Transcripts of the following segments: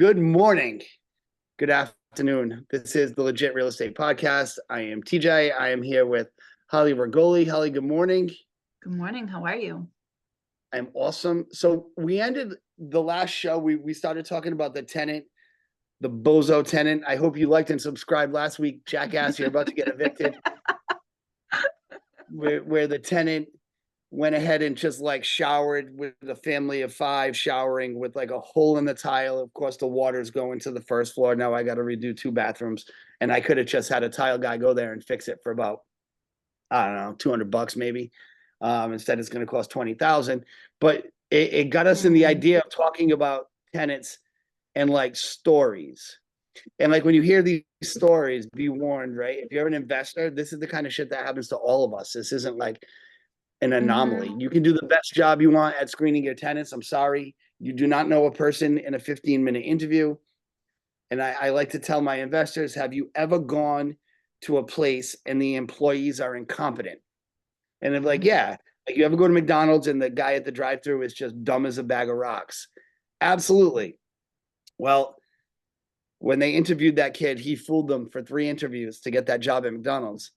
Good morning. Good afternoon. This is the Legit Real Estate Podcast. I am TJ. I am here with Holly Regoli. Holly, good morning. Good morning. How are you? I'm awesome. So we ended the last show. We started talking about the tenant, the bozo tenant. I hope you liked and subscribed last week. Jackass, you're about to get evicted. Where the tenant went ahead and just like showered with a family of five, showering with like a hole in the tile. Of course, the water's going to the first floor. Now I got to redo two bathrooms, and I could have just had a tile guy go there and fix it for about, I don't know, $200 maybe. Instead, it's going to cost 20,000. But it got us in the idea of talking about tenants and like stories. And like when you hear these stories, be warned, right? If you're an investor, this is the kind of shit that happens to all of us. This isn't like an anomaly. You can do the best job you want at screening your tenants. I'm sorry. You do not know a person in a 15-minute interview. And I like to tell my investors, have you ever gone to a place and the employees are incompetent? And they're like, yeah. Like, you ever go to McDonald's and the guy at the drive-thru is just dumb as a bag of rocks? Absolutely. Well, when they interviewed that kid, he fooled them for 3 interviews to get that job at McDonald's.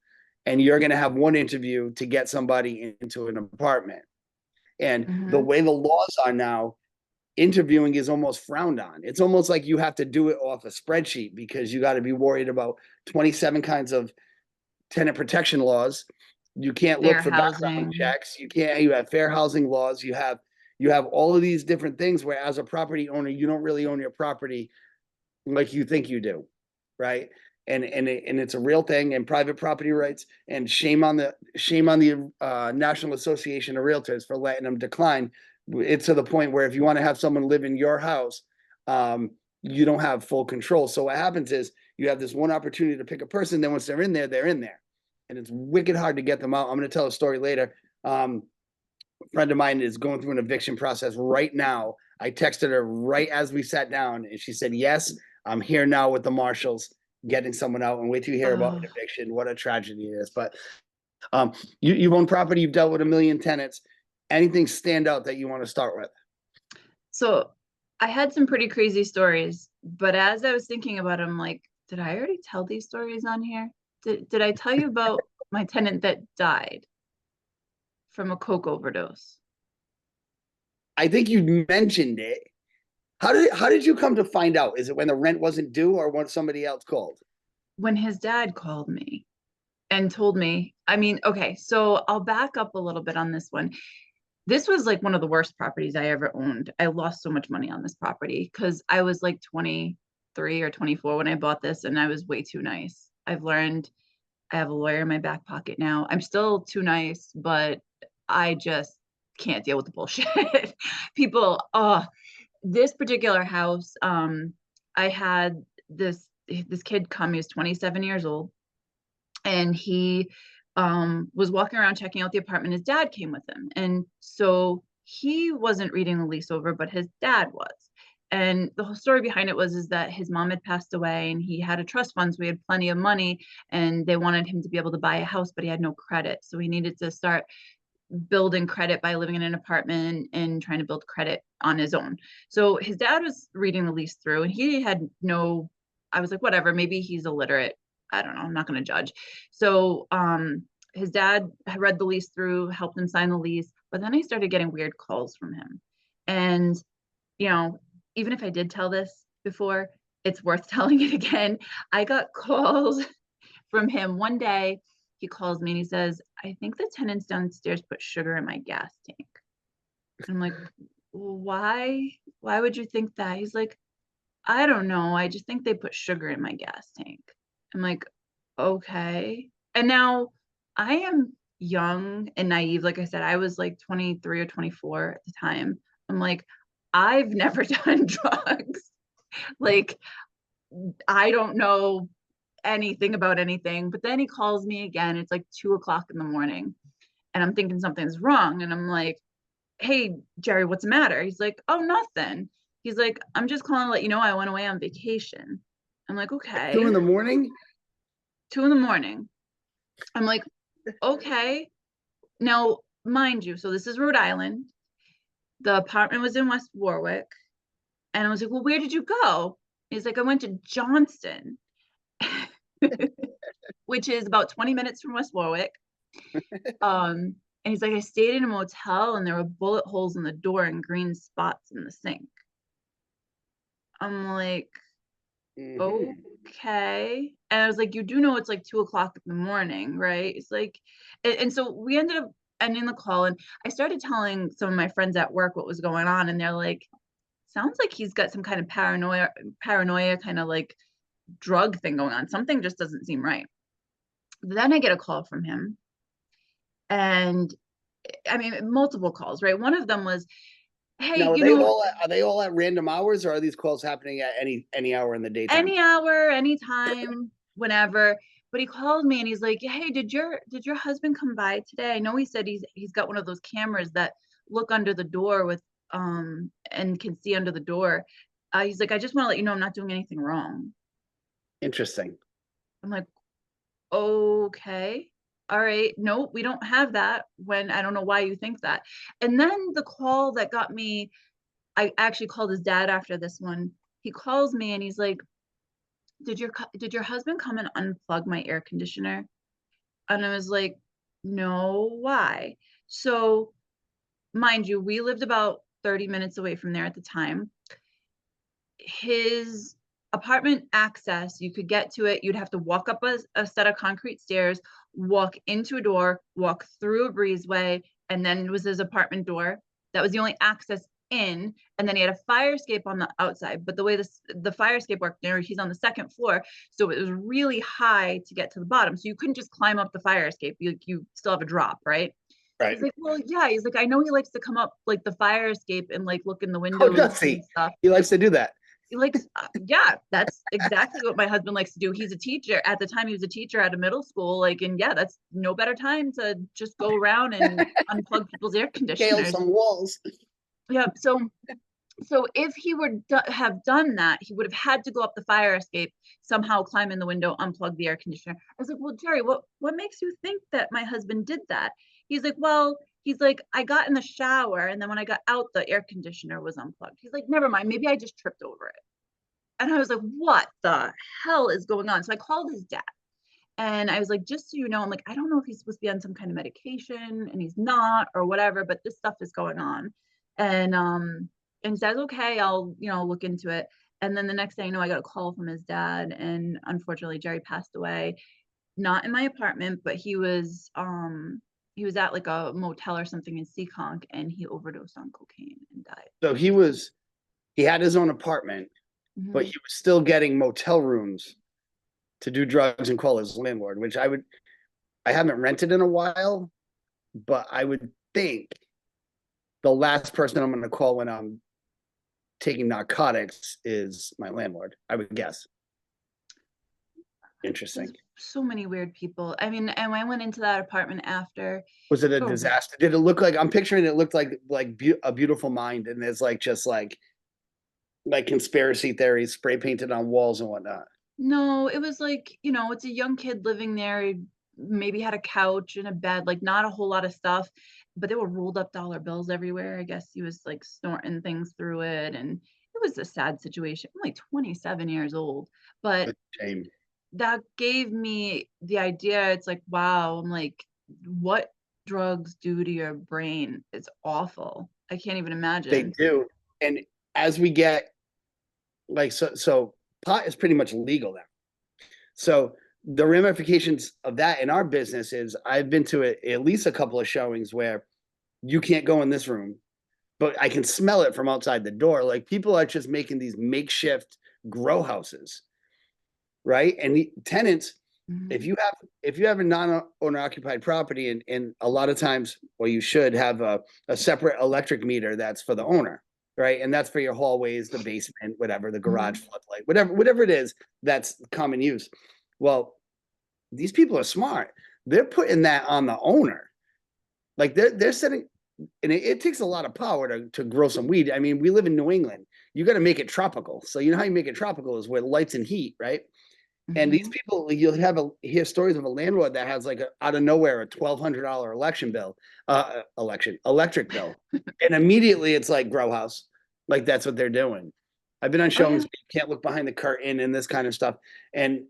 And you're going to have 1 interview to get somebody into an apartment. And the way the laws are now, interviewing is almost frowned on. It's almost like you have to do it off a spreadsheet because you got to be worried about 27 kinds of tenant protection laws. You can't look Fair for background housing. checks. You have fair housing laws. You have all of these different things where as a property owner, you don't really own your property like you think you do, right? And it's a real thing. And private property rights. And shame on the National Association of Realtors for letting them decline. It's to the point where if you want to have someone live in your house, you don't have full control. So what happens is you have this one opportunity to pick a person. Then once they're in there, and it's wicked hard to get them out. I'm going to tell a story later. A friend of mine is going through an eviction process right now. I texted her right as we sat down, and she said, yes, I'm here now with the marshals getting someone out, and wait till you hear about an eviction. What a tragedy it is. But you've owned property, you've dealt with a million tenants. Anything stand out that you want to start with? So I had some pretty crazy stories, but as I was thinking about it, I'm like, did I already tell these stories on here? Did I tell you about my tenant that died from a coke overdose? I think you mentioned it. How did you come to find out? Is it when the rent wasn't due or when somebody else called? When his dad called me and told me, I mean, okay, so I'll back up a little bit on this one. This was like one of the worst properties I ever owned. I lost so much money on this property because I was like 23 or 24 when I bought this, and I was way too nice. I've learned I have a lawyer in my back pocket now. I'm still too nice, but I just can't deal with the bullshit. People, this particular house, I had this kid come. He was 27 years old, and he was walking around checking out the apartment. His dad came with him, and so he wasn't reading the lease over, but his dad was. And the whole story behind it was that his mom had passed away, and he had a trust fund, so he had plenty of money, and they wanted him to be able to buy a house, but he had no credit, so he needed to start building credit by living in an apartment and trying to build credit on his own. So his dad was reading the lease through, and he had no, I was like, whatever, maybe he's illiterate. I don't know. I'm not going to judge. So his dad had read the lease through, helped him sign the lease, but then I started getting weird calls from him. And, you know, even if I did tell this before, it's worth telling it again. I got calls from him one day. He calls me and he says, I think the tenants downstairs put sugar in my gas tank. I'm like, why? Why would you think that? He's like, I don't know. I just think they put sugar in my gas tank. I'm like, okay. And now I am young and naive. Like I said, I was like 23 or 24 at the time. I'm like, I've never done drugs. Like, I don't know anything about anything. But then he calls me again. It's like 2 o'clock in the morning. And I'm thinking something's wrong. And I'm like, hey, Jerry, what's the matter? He's like, oh, nothing. He's like, I'm just calling to let you know I went away on vacation. I'm like, okay. 2 in the morning? 2 in the morning. I'm like, okay. Now, mind you, so this is Rhode Island. The apartment was in West Warwick. And I was like, well, where did you go? He's like, I went to Johnston, which is about 20 minutes from West Warwick. And he's like, I stayed in a motel and there were bullet holes in the door and green spots in the sink. I'm like, Mhm. okay. And I was like, you do know it's like 2 o'clock in the morning, right? It's like, and so we ended up ending the call, and I started telling some of my friends at work what was going on, and they're like, sounds like he's got some kind of paranoia kind of like drug thing going on. Something just doesn't seem right. Then I get a call from him, and I mean, multiple calls, right? One of them was, hey, Now, are they all at random hours, or are these calls happening at any hour in the daytime? any hour, anytime, whenever. But he called me and he's like, hey, did your husband come by today? I know he said he's got one of those cameras that look under the door with and can see under the door. He's like, I just want to let you know I'm not doing anything wrong. Interesting. I'm like, okay, all right, no, we don't have that. When I don't know why you think that. And then the call that got me, I actually called his dad after this one. He calls me and he's like, did your husband come and unplug my air conditioner? And I was like, no, why? So mind you, we lived about 30 minutes away from there at the time. His apartment access, you could get to it, you'd have to walk up a set of concrete stairs, walk into a door, walk through a breezeway, and then it was his apartment door. That was the only access in. And then he had a fire escape on the outside. But the way the fire escape worked there, he's on the second floor, so it was really high to get to the bottom. So you couldn't just climb up the fire escape. You still have a drop, right? Right. He's like, well, yeah. He's like, I know he likes to come up like the fire escape and like look in the Oh, windows does and he? stuff. He likes to do that. He likes, yeah, that's exactly what my husband likes to do. He's a teacher. At the time, he was a teacher at a middle school. Like, and yeah, that's no better time to just go around and unplug people's air Scale conditioners. some walls. Yeah. So if he would have done that, he would have had to go up the fire escape, somehow climb in the window, unplug the air conditioner. I was like, well, Jerry, what makes you think that my husband did that? He's like, well, he's like, I got in the shower, and then when I got out, the air conditioner was unplugged. He's like, never mind, maybe I just tripped over it. And I was like, what the hell is going on? So I called his dad. And I was like, just so you know, I'm like, I don't know if he's supposed to be on some kind of medication and he's not or whatever, but this stuff is going on. And he says, okay, I'll, look into it. And then the next thing I know, I got a call from his dad. And unfortunately, Jerry passed away, not in my apartment, but he was at like a motel or something in Seekonk, and he overdosed on cocaine and died. So he had his own apartment, but he was still getting motel rooms to do drugs and call his landlord, which I haven't rented in a while, but I would think the last person I'm going to call when I'm taking narcotics is my landlord, I would guess. Interesting. There's so many weird people. I mean, and I went into that apartment after. Was it a Oh, disaster? Did it look like, I'm picturing it looked like a beautiful mind, and there's like just like conspiracy theories spray painted on walls and whatnot. no, it was like, it's a young kid living there. He maybe had a couch and a bed, like not a whole lot of stuff, but there were rolled up dollar bills everywhere. I guess he was like snorting things through it. And it was a sad situation. I'm like 27 years old, but Shame. that gave me the idea. It's like, wow, I'm like, what drugs do to your brain? It's awful. I can't even They imagine. do. And as we get like, so pot is pretty much legal now. So the ramifications of that in our business is I've been to at least a couple of showings where you can't go in this room, but I can smell it from outside the door. Like people are just making these makeshift grow houses, right? And the tenants, if Mhm. you have a non-owner occupied property, and a lot of times, well, you should have a separate electric meter that's for the owner, right? And that's for your hallways, the basement, whatever, the garage Mhm. floodlight, whatever it is that's common use. Well, these people are smart. They're putting that on the owner. Like they're setting, and it takes a lot of power to grow some weed. I mean, we live in New England. You got to make it tropical. So you know how you make it tropical is with lights and heat, right? And these Mhm. people, hear stories of a landlord that has like out of nowhere a $1,200 electric bill, and immediately it's like grow house, like that's what they're doing. I've been on Oh yeah. showings, you can't look behind the curtain and this kind of stuff. And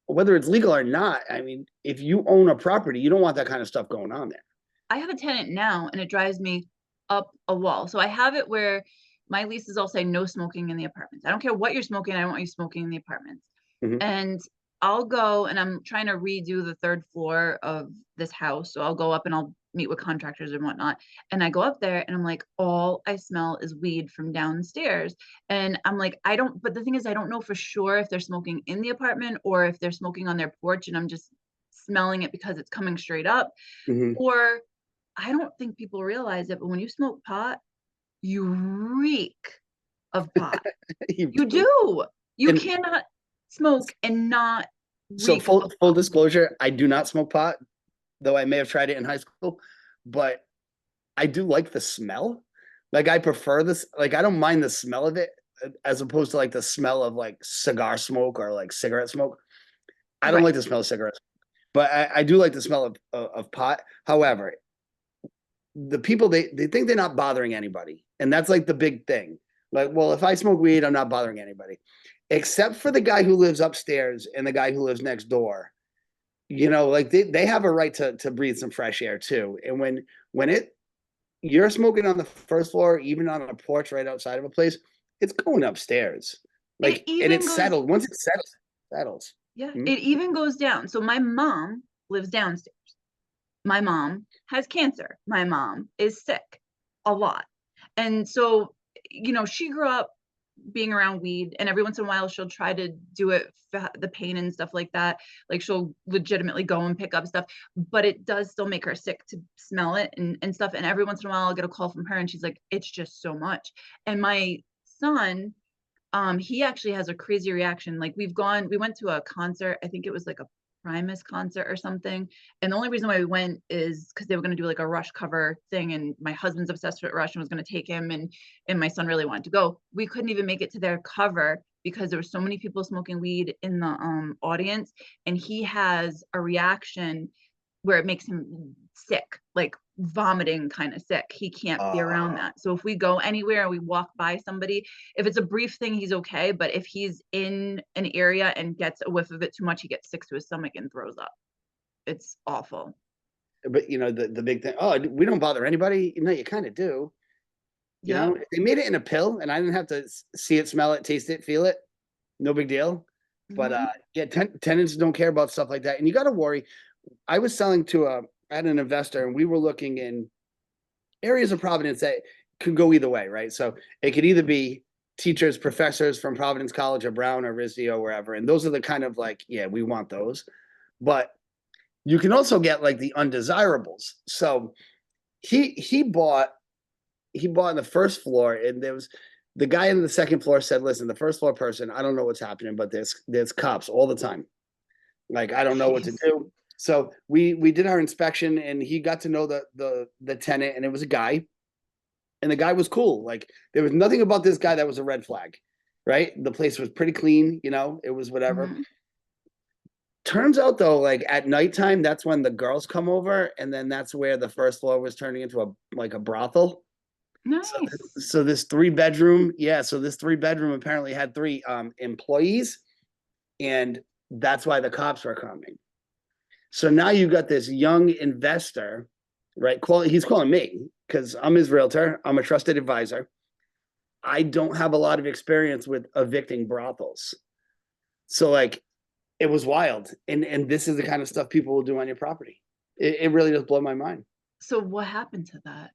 whether it's legal or not, I mean, if you own a property, you don't want that kind of stuff going on there. I have a tenant now and it drives me up a wall. So I have it where my leases all say no smoking in the apartments. I don't care what you're smoking. I don't want you smoking in the apartments. Mhm. And I'll go and I'm trying to redo the third floor of this house. So I'll go up and I'll meet with contractors and whatnot. And I go up there and I'm like, all I smell is weed from downstairs. And I'm like, I don't, but the thing is, I don't know for sure if they're smoking in the apartment or if they're smoking on their porch and I'm just smelling it because it's coming straight up. Mhm. Or I don't think people realize it, but when you smoke pot, you reek of pot. You You do. do. You And cannot smoke and not so reek full of full pot. disclosure, I do not smoke pot, though I may have tried it in high school, but I do like the smell. Like I prefer this, like I don't mind the smell of it as opposed to like the smell of like cigar smoke or like cigarette smoke. I don't Right. like the smell of cigarettes, but I do like the smell of pot. However, the people they think they're not bothering anybody, and that's like the big thing. Like, well, if I smoke weed, I'm not bothering anybody, except for the guy who lives upstairs and the guy who lives next door. You know, like they have a right to breathe some fresh air too. And when it you're smoking on the first floor, even on a porch right outside of a place, it's going upstairs. It Like, and even it's goes, settled. Once it settles, settles. yeah, Hmm? it even goes down. So my mom lives downstairs. My mom has cancer. My mom is sick a lot. And so, she grew up being around weed and every once in a while she'll try to do it for the pain and stuff like that. Like she'll legitimately go and pick up stuff, but it does still make her sick to smell it and stuff. And every once in a while I'll get a call from her and she's like, it's just so much. And my son, he actually has a crazy reaction. Like we went to a concert, I think it was like a Primus concert or something. And the only reason why we went is because they were going to do like a Rush cover thing. And my husband's obsessed with Rush and was going to take him and my son really wanted to go. We couldn't even make it to their cover because there were so many people smoking weed in the audience. And he has a reaction where it makes him sick, like vomiting kind of sick. He can't be around Uh, that. So if we go anywhere and we walk by somebody, if it's a brief thing, he's okay. But if he's in an area and gets a whiff of it too much, he gets sick to his stomach and throws up. It's awful. but you know, the big thing, oh, we don't bother anybody. No, you kind of do. You know, Yep. if they made it in a pill and I didn't have to see it, smell it, taste it, feel it, no big deal. But Mm-hmm. yeah, tenants don't care about stuff like that. And you got to worry. I was selling to I had an investor and we were looking in areas of Providence that could go either way, right? So it could either be teachers, professors from Providence College or Brown or RISD or wherever. And those are the kind of like, yeah, we want those. But you can also get like the undesirables. So he bought on the first floor and there was the guy on the second floor said, listen, the first floor person, I don't know what's happening, but there's cops all the time. Like I don't know what to Jeez. do. So we did our inspection and he got to know the tenant and it was a guy and the guy was cool. Like there was nothing about this guy that was a red flag, right? The place was pretty clean, you know, it was whatever. Mm-hmm. Turns out though, like at nighttime, that's when the girls come over, and then that's where the first floor was turning into a like a brothel. So, Nice. so this three bedroom, yeah. So this three bedroom apparently had three employees, and that's why the cops were coming. So now you got this young investor, right? He's calling me because I'm his realtor. I'm a trusted advisor. I don't have a lot of experience with evicting brothels. So like it was wild. And this is the kind of stuff people will do on your property. It really does blow my mind. So what happened to that?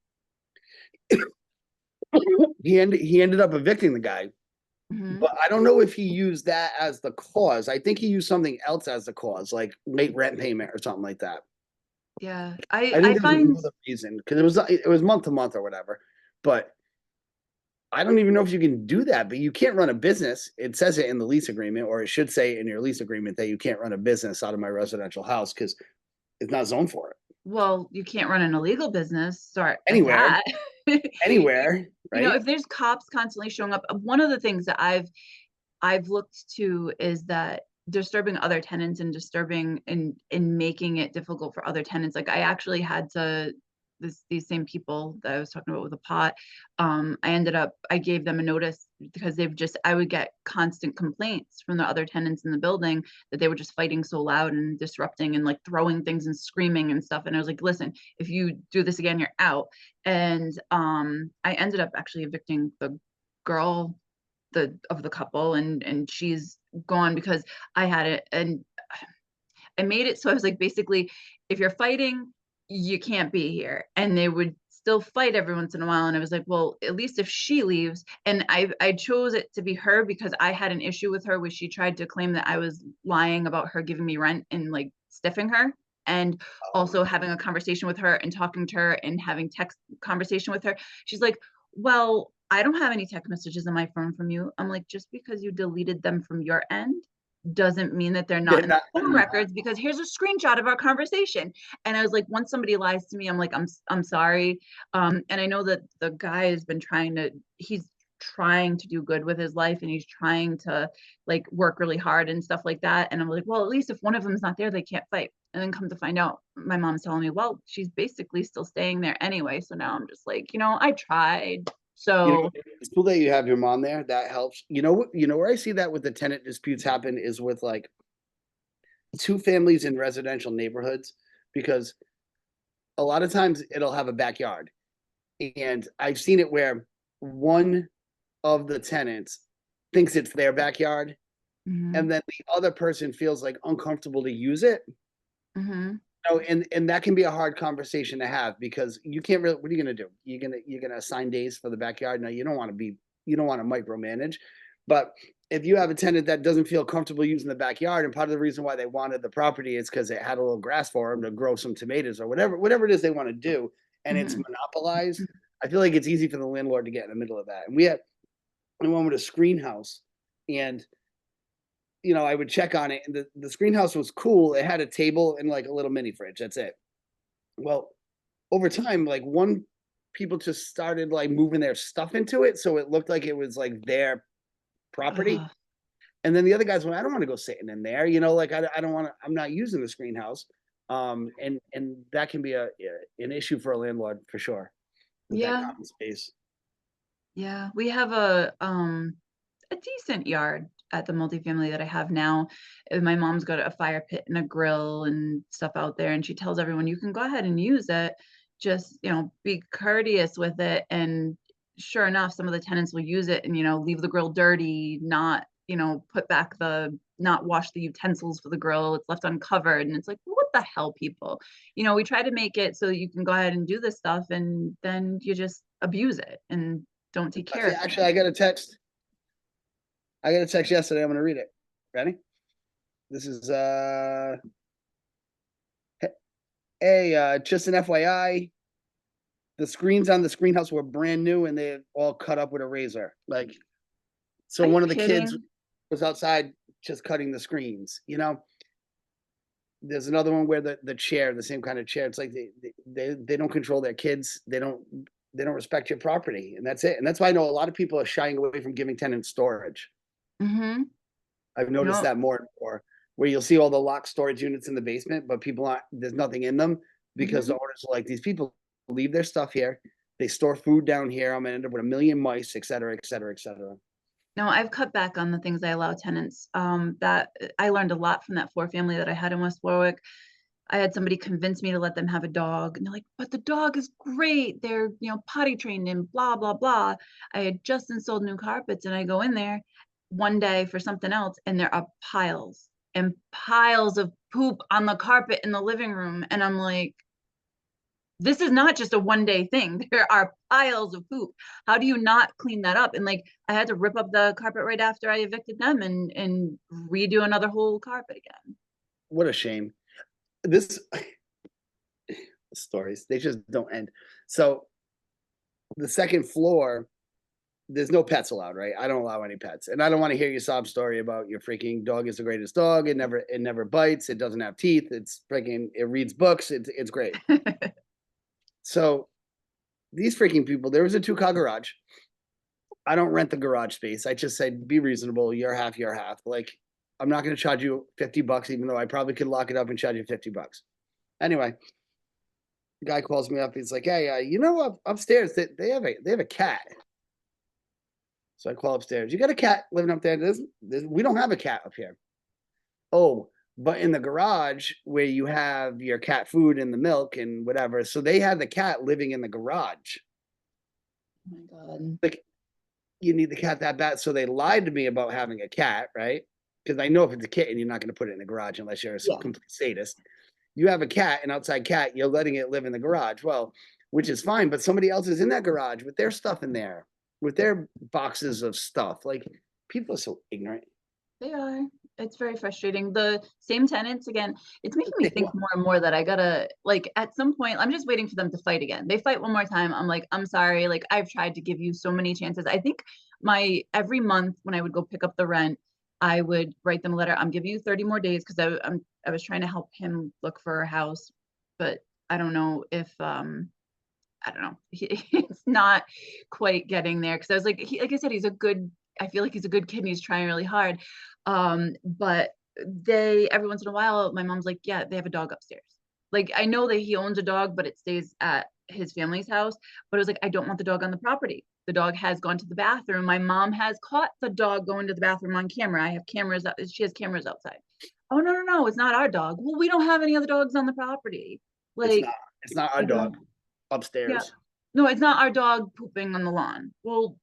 He ended up evicting the guy, Mm-hmm. but I don't know if he used that as the cause. I think he used something else as the cause, like late rent payment or something like that. Yeah. I I think I there was find another reason because it was month to month or whatever. But I don't even know if you can do that, but you can't run a business. It says it in the lease agreement, or it should say in your lease agreement that you can't run a business out of my residential house because it's not zoned for it. well, you can't run an illegal business. Start at Anywhere, that. anywhere, right? If there's cops constantly showing up, one of the things that I've looked to is that disturbing other tenants and disturbing and making it difficult for other tenants. Like I actually had to these same people that I was talking about with the pot. I gave them a notice because I would get constant complaints from the other tenants in the building that they were just fighting so loud and disrupting and like throwing things and screaming and stuff. And I was like, listen, if you do this again, you're out. And I ended up actually evicting the girl of the couple, and she's gone because I had it. And I made it so I was like, basically, if you're fighting, you can't be here. And they would still fight every once in a while. And I was like, well, at least if she leaves, and I chose it to be her because I had an issue with her where she tried to claim that I was lying about her giving me rent and like stiffing her. And also having a conversation with her and talking to her and having text conversation with her. She's like, well, I don't have any text messages on my phone from you. I'm like, just because you deleted them from your end doesn't mean that they're not They're in the not, phone records, because here's a screenshot of our conversation. And I was like, once somebody lies to me, I'm like, I'm sorry. And I know that the guy has been he's trying to do good with his life, and he's trying to like work really hard and stuff like that. And I'm like, well, at least if one of them is not there, they can't fight. And then come to find out, my mom's telling me, well, she's basically still staying there anyway. So now I'm just like, I tried. you know, So it's cool that you have your mom there. That helps. You know where I see that with the tenant disputes happen is with like two families in residential neighborhoods, because a lot of times it'll have a backyard. And I've seen it where one of the tenants thinks it's their backyard, mhm, and then the other person feels like uncomfortable to use it. mhm, Oh, and that can be a hard conversation to have, because you can't really, what are you gonna do? You're gonna assign days for the backyard? No, you don't want to micromanage. But if you have a tenant that doesn't feel comfortable using the backyard, and part of the reason why they wanted the property is because it had a little grass for them to grow some tomatoes or whatever it is they want to do, and it's mhm, monopolized, I feel like it's easy for the landlord to get in the middle of that. And we had one with a screen house, and I would check on it, and the screen house was cool. It had a table and like a little mini fridge. That's it. Well, over time, like people just started like moving their stuff into it, so it looked like it was like their property. ugh, And then the other guys went, I don't want to go sitting in there, like I don't want to. I'm not using the screen house, and that can be an issue for a landlord for sure with that yeah. common space. Yeah, we have a decent yard at the multifamily that I have now. My mom's got a fire pit and a grill and stuff out there, and she tells everyone you can go ahead and use it. Just, be courteous with it. And sure enough, some of the tenants will use it and, leave the grill dirty, not, not wash the utensils for the grill. It's left uncovered. And it's like, what the hell, people? We try to make it so that you can go ahead and do this stuff, and then you just abuse it and don't take care of Actually, things. I got a text. I got a text yesterday. I'm going to read it. Ready? This is hey, just an FYI. The screens on the screen house were brand new, and they all cut up with a razor. Like, so Are you one of the kids kidding? was outside just cutting the screens. There's another one where the chair, the same kind of chair, it's like they don't control their kids. They don't respect your property, and that's it. And that's why I know a lot of people are shying away from giving tenants storage. Mm-hmm. I've noticed No. that more and more, where you'll see all the locked storage units in the basement, but people aren't, there's nothing in them, because Mm-hmm. the owners are like, these people leave their stuff here. They store food down here. I'm gonna end up with a million mice, et cetera, et cetera, et cetera. No, I've cut back on the things I allow tenants. That I learned a lot from that four family that I had in West Warwick. I had somebody convince me to let them have a dog, and they're like, "But the dog is great. They're, potty trained and blah blah blah." I had just installed new carpets, and I go in there one day for something else, and there are piles and piles of poop on the carpet in the living room, and I'm like, this is not just a one day thing. There are piles of poop. How do you not clean that up? And like, I had to rip up the carpet right after I evicted them and redo another whole carpet again. What a shame. This stories, they just don't end. So the second floor, there's no pets allowed, right? I don't allow any pets. And I don't want to hear your sob story about your freaking dog is the greatest dog. It never bites, it doesn't have teeth, it reads books, it's great. So these freaking people, there was a two-car garage. I don't rent the garage space. I just said, be reasonable. Your half, your half. Like, I'm not going to charge you $50, even though I probably could lock it up and charge you $50. Anyway, The guy calls me up. He's like, "Hey, upstairs they have a cat." So I call upstairs. You got a cat living up there? We don't have a cat up here. Oh, but in the garage where you have your cat food and the milk and whatever, so they had the cat living in the garage. Oh my God. Like, you need the cat that bad. So they lied to me about having a cat, right? Because I know if it's a kitten, you're not going to put it in the garage unless you're a Yeah. complete sadist. You have a cat, an outside cat, you're letting it live in the garage. Well, which is fine, but somebody else is in that garage with their stuff in there, with their boxes of stuff. Like, people are so ignorant. They are. It's very frustrating. The same tenants again, it's making me think more and more that I gotta, like, at some point, I'm just waiting for them to fight again. They fight one more time. I'm like, I'm sorry. Like, I've tried to give you so many chances. I think every month when I would go pick up the rent, I would write them a letter. I'm giving you 30 more days because I was trying to help him look for a house, but I don't know if I don't know. It's not quite getting there because I was like, like I said, I feel like he's a good kid and he's trying really hard. But every once in a while, my mom's like, yeah, they have a dog upstairs. Like, I know that he owns a dog, but it stays at his family's house. But I was like, I don't want the dog on the property. The dog has gone to the bathroom. My mom has caught the dog going to the bathroom on camera. I have cameras. She has cameras outside. Oh, no, no, no. It's not our dog. Well, we don't have any other dogs on the property. It's Like, not. It's not our I don't. dog Yeah. upstairs. No, it's not our dog pooping on the lawn. Well,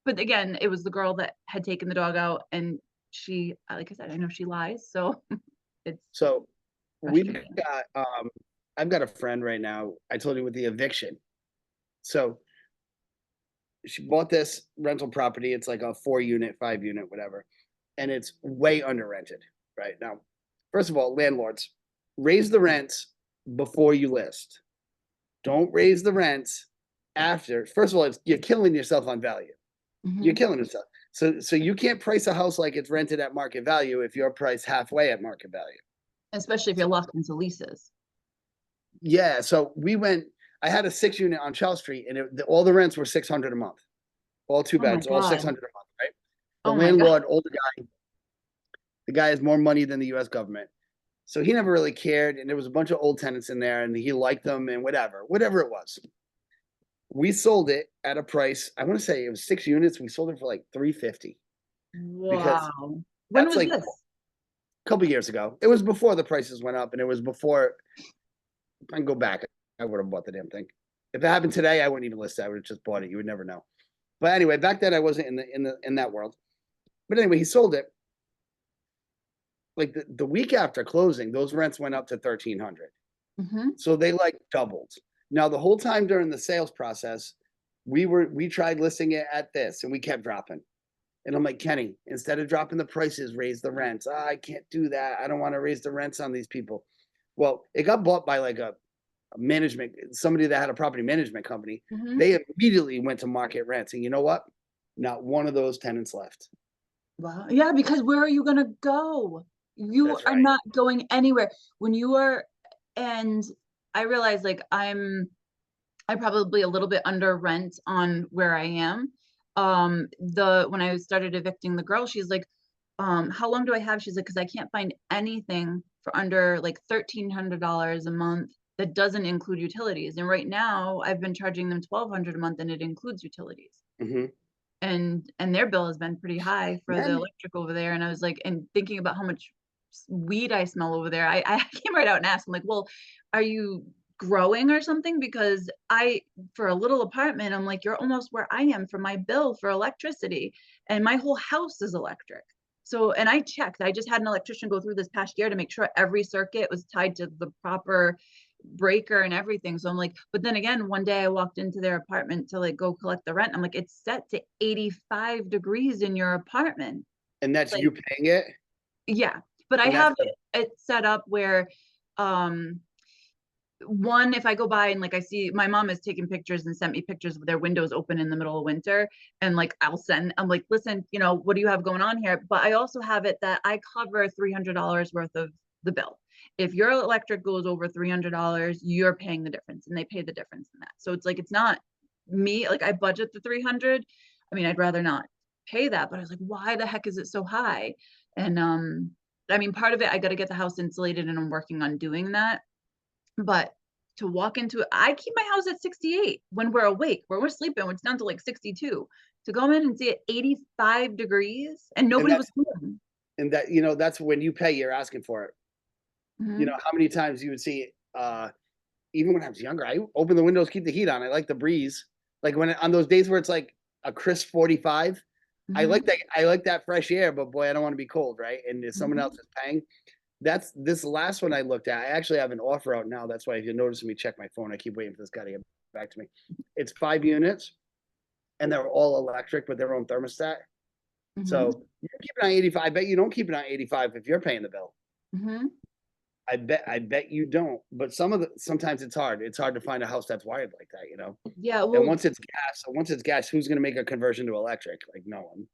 but again, it was the girl that had taken the dog out, and she, like I said, I know she lies, so it's So we've frustrating. got I've got a friend right now. I told you with the eviction. So she bought this rental property. It's like a 4 unit, 5 unit, whatever. And it's way under rented right now. First of all, landlords, raise the rents before you list. Don't raise the rents after. First of all, you're killing yourself on value. You're Mhm. killing yourself. So you can't price a house like it's rented at market value if you're priced halfway at market value. Especially if you're locked into leases. Yeah, so I had a 6 unit on Chell Street, and all the rents were 600 a month, all two Oh my beds, all God. 600 a month, right? The Oh my God. landlord, older guy, the guy has more money than the U.S. government, so he never really cared. And there was a bunch of old tenants in there, and he liked them, and whatever it was. We sold it at a price. I want to say it was 6 units. We sold it for like 350 because Wow. When that's was like this? a couple years ago. It was before the prices went up, and it was before. If I can go back, I would have bought the damn thing. If it happened today, I wouldn't even list it. I would have just bought it. You would never know. But anyway, back then I wasn't in that world. But anyway, he sold it. Like the week after closing, those rents went up to 1,300. Hmm. So they like doubled. Now the whole time during the sales process, we tried listing it at this, and we kept dropping. And I'm like, Kenny, instead of dropping the prices, raise the rents. I can't do that. I don't want to raise the rents on these people. Well, it got bought by like a management, somebody that had a property management company. Hmm. They immediately went to market rents. And you know what? Not one of those tenants left. Wow. Yeah, because where are you gonna go? You That's are right. not going anywhere. When you are, and I realize like I probably a little bit under rent on where I am. When I started evicting the girl, she's like, how long do I have? She's like, because I can't find anything for under like $1,300 a month that doesn't include utilities. And right now I've been charging them 1,200 a month and it includes utilities. Mm-hmm. And their bill has been pretty high for the Man, electric over there. And I was like, and thinking about how much weed I smell over there, I came right out and asked, I'm like, well, are you growing or something? Because for a little apartment, I'm like, you're almost where I am for my bill for electricity. And my whole house is electric. So, and I checked, I just had an electrician go through this past year to make sure every circuit was tied to the proper breaker and everything. So I'm like, but then again, one day I walked into their apartment to like go collect the rent. I'm like, it's set to 85 degrees in your apartment. and that's Like, you paying it, yeah. But I and that's have it set up where um one, if I go by and like I see my mom has taken pictures and sent me pictures of their windows open in the middle of winter, and like I'm like, listen, what do you have going on here? But I also have it that I cover $300 worth of the bill. If your electric goes over $300, you're paying the difference, and they pay the difference in that. So it's like it's not me, like I budget the 300. I mean, I'd rather not pay that, but I was like, why the heck is it so high? And I mean, part of it, I got to get the house insulated, and I'm working on doing that. But to walk into it, I keep my house at 68 when we're awake. When we're sleeping, it's down to like 62. To go in and see it 85 degrees and And nobody that was home. and that, that's when you pay, you're asking for it. Mhm. How many times you would see, even when I was younger, I open the windows, keep the heat on. I like the breeze. Like when on those days where it's like a crisp 45, Mhm. I like that fresh air, but boy, I don't want to be cold, right? And if someone else Mhm. is paying, that's this last one I looked at. I actually have an offer out now. That's why if you notice me check my phone, I keep waiting for this guy to get back to me. It's 5 units and they're all electric with their own thermostat. Mhm. So you keep it on 85. I bet you don't keep it on 85 if you're paying the bill. Mhm. I bet you don't. But sometimes it's hard. It's hard to find a house that's wired like that. Yeah, And well, once it's gas, who's gonna make a conversion to electric? Like no one.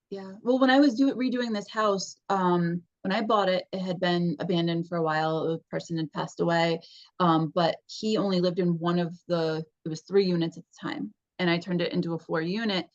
yeah. Well, when I was redoing this house, when I bought it, it had been abandoned for a while. The person had passed away. But he only lived in one of it was 3 units at the time. And I turned it into a 4 unit.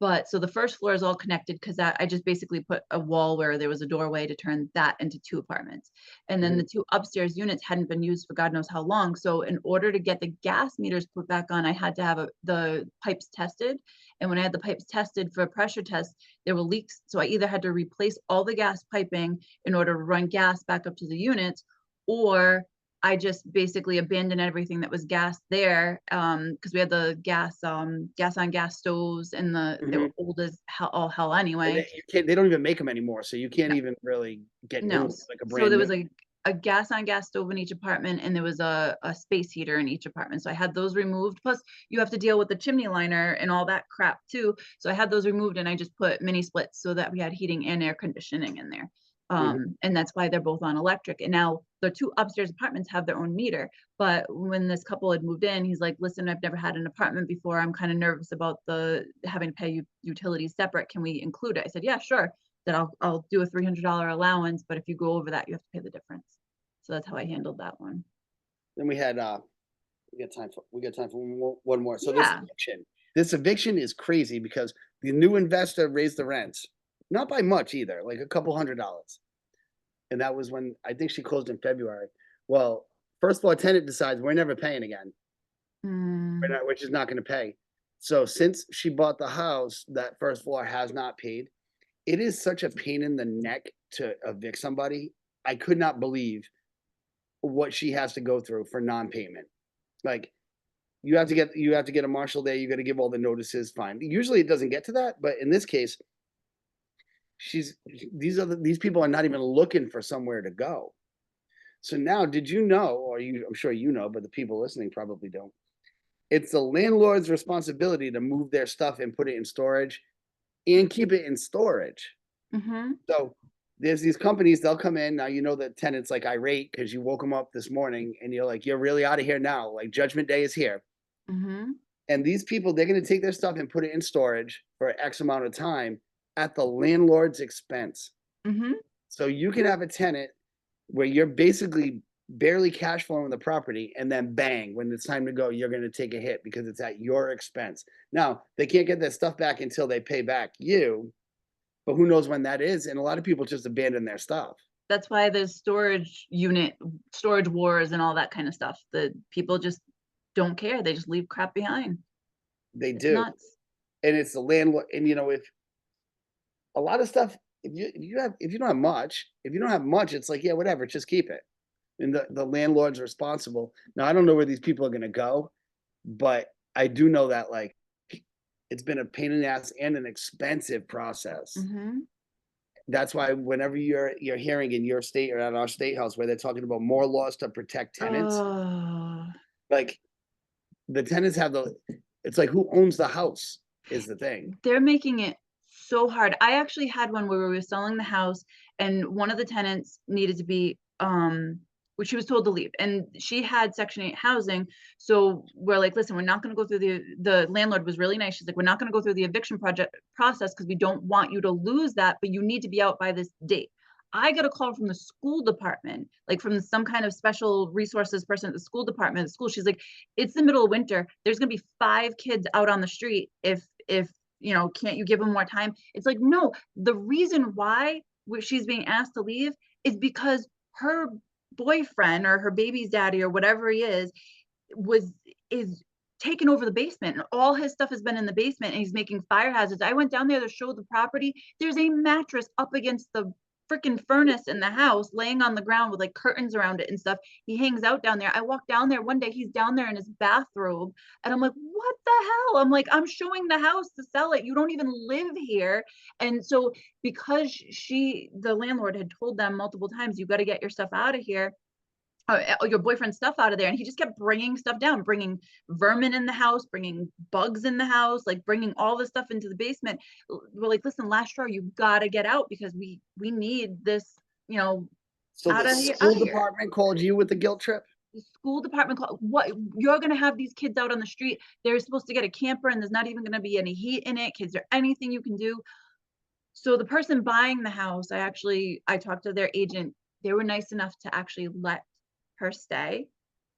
But so the first floor is all connected because I just basically put a wall where there was a doorway to turn that into 2 apartments. And then Mhm, the 2 upstairs units hadn't been used for God knows how long. So in order to get the gas meters put back on, I had to have the pipes tested. And when I had the pipes tested for a pressure test, there were leaks. So I either had to replace all the gas piping in order to run gas back up to the units, or I just basically abandoned everything that was gas there, because we had the gas on gas stoves and they were mhm. old as hell, all hell And anyway. they don't even make them anymore, so you can't No, even really get new no. ones, like a So brand there new. was a gas on gas stove in each apartment, and there was a space heater in each apartment. So I had those removed. Plus, you have to deal with the chimney liner and all that crap too. So I had those removed, and I just put mini splits so that we had heating and air conditioning in there. Mhm. And that's why they're both on electric. And now the 2 upstairs apartments have their own meter. But when this couple had moved in, he's like, "Listen, I've never had an apartment before. I'm kind of nervous about the having to pay utilities separate. Can we include it?" I said, "Yeah, sure." That I'll do a $300 allowance, but if you go over that, you have to pay the difference. So that's how I handled that one. Then we got time for one more. So Yeah. this eviction is crazy because the new investor raised the rents, not by much either, like a couple $100. And that was when I think she closed in February. Well, first floor tenant decides we're never paying again. Mm, Which is not going to pay. So since she bought the house, that first floor has not paid. It is such a pain in the neck to evict somebody. I could not believe what she has to go through for non-payment. Like you have to get a marshal there. You got to give all the notices. Fine. Usually it doesn't get to that, but in this case, she's these people are not even looking for somewhere to go. So now, did you know, or I'm sure you know, but the people listening probably don't. It's the landlord's responsibility to move their stuff and put it in storage and keep it in storage. mm-hmm, So there's these companies, they'll come in. Now, the tenant's like irate because you woke them up this morning and you're like, you're really out of here now. Like judgment day is here. mm-hmm, And these people, they're going to take their stuff and put it in storage for X amount of time at the landlord's expense. mm-hmm. So you can have a tenant where you're basically barely cash flowing the property, and then bang, when it's time to go, you're going to take a hit because it's at your expense. Now, they can't get their stuff back until they pay back you, but who knows when that is? And a lot of people just abandon their stuff. That's why there's storage wars and all that kind of stuff. The people just don't care. They just leave crap behind. They It's do. nuts. And it's the landlord. And if a lot of stuff, if you don't have much, it's like, yeah, whatever, just keep it. And the landlord's responsible. Now, I don't know where these people are going to go, but I do know that like it's been a pain in the ass and an expensive process. Mm-hmm. That's why whenever you're hearing in your state or at our state house where they're talking about more laws to protect tenants, Oh, like the tenants have it's like who owns the house is the thing. they're making it so hard. I actually had one where we were selling the house and one of the tenants needed to be which she was told to leave. And she had Section 8 housing. So we're like, listen, we're not going to go through the landlord was really nice. She's like, we're not going to go through the eviction project process because we don't want you to lose that, but you need to be out by this date. I got a call from the school department, like from some kind of special resources person at the school department at the school. She's like, it's the middle of winter. There's going to be 5 kids out on the street. If can't you give them more time? It's like, no, the reason why she's being asked to leave is because her boyfriend or her baby's daddy or whatever he is taken over the basement, and all his stuff has been in the basement, and he's making fire hazards. I went down there to show the property. There's a mattress up against the freaking furnace in the house, laying on the ground with like curtains around it and stuff. He hangs out down there. I walked down there one day, he's down there in his bathrobe, and I'm like, what the hell? I'm like, I'm showing the house to sell it. You don't even live here. And so because the landlord had told them multiple times, you got to get your stuff out of here, your boyfriend's stuff out of there, and he just kept bringing stuff down, bringing vermin in the house, bringing bugs in the house, like bringing all this stuff into the basement. We're like, listen, last straw, you gotta get out, because we need this, So out the of here. school department called you with the guilt trip? The school department called, what, you're gonna have these kids out on the street, they're supposed to get a camper, and there's not even gonna be any heat in it. Kids, there anything you can do? So the person buying the house, I talked to their agent. They were nice enough to actually let her stay.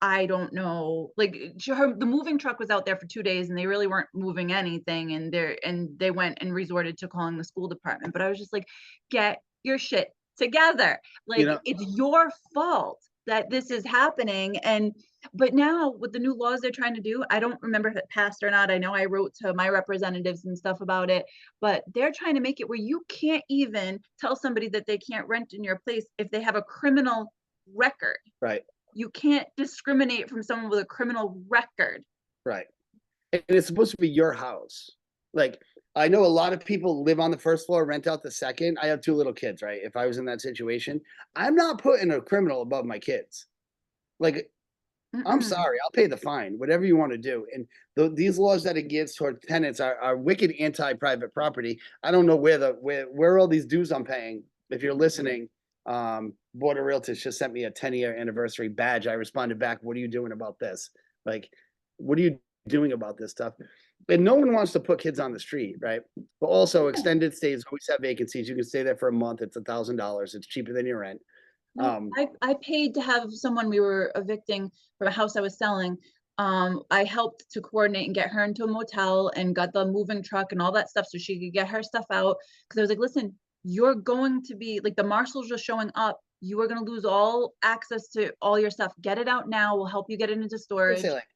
I don't know, like the moving truck was out there for 2 days, and they really weren't moving anything, and they went and resorted to calling the school department. But I was just like, get your shit together. Like, it's your fault that this is happening. But now with the new laws they're trying to do, I don't remember if it passed or not. I know I wrote to my representatives and stuff about it, but they're trying to make it where you can't even tell somebody that they can't rent in your place if they have a criminal record. Right. You can't discriminate from someone with a criminal record. Right. And it's supposed to be your house. Like, I know a lot of people live on the first floor, rent out the second. I have 2 little kids, right? If I was in that situation, I'm not putting a criminal above my kids. Like, I'm sorry, I'll pay the fine, whatever you want to do. And these laws that it gives toward tenants are wicked anti-private property. I don't know where all these dues I'm paying. If you're listening, Board of Realtors just sent me a 10-year anniversary badge. I responded back, what are you doing about this? Like, what are you doing about this stuff? And no one wants to put kids on the street, right? But also extended stays always have vacancies. You can stay there for a month. It's $1,000. It's cheaper than your rent. I paid to have someone we were evicting from a house I was selling. I helped to coordinate and get her into a motel, and got the moving truck and all that stuff so she could get her stuff out. Because I was like, listen, you're going to be like, the marshals just showing up, you are going to lose all access to all your stuff. Get it out now. We'll help you get it into storage. Say, like,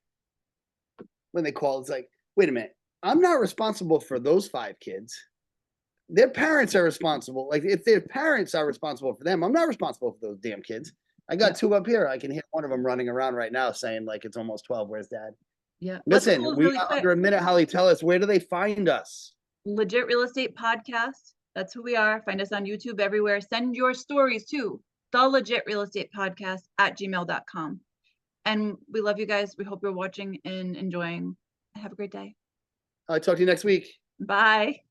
when they call, it's like, wait a minute, I'm not responsible for those 5 kids. Their parents are responsible. Like, if their parents are responsible for them, I'm not responsible for those damn kids. I got 2 up here. I can hear one of them running around right now saying, like, it's almost 12. Where's dad? Yeah. Listen, we got under a minute. Holly, tell us, where do they find us? Legit Real Estate Podcast. That's who we are. Find us on YouTube, everywhere. Send your stories to the Legit Real Estate Podcast at gmail.com. And we love you guys. We hope you're watching and enjoying. Have a great day. I'll talk to you next week. Bye.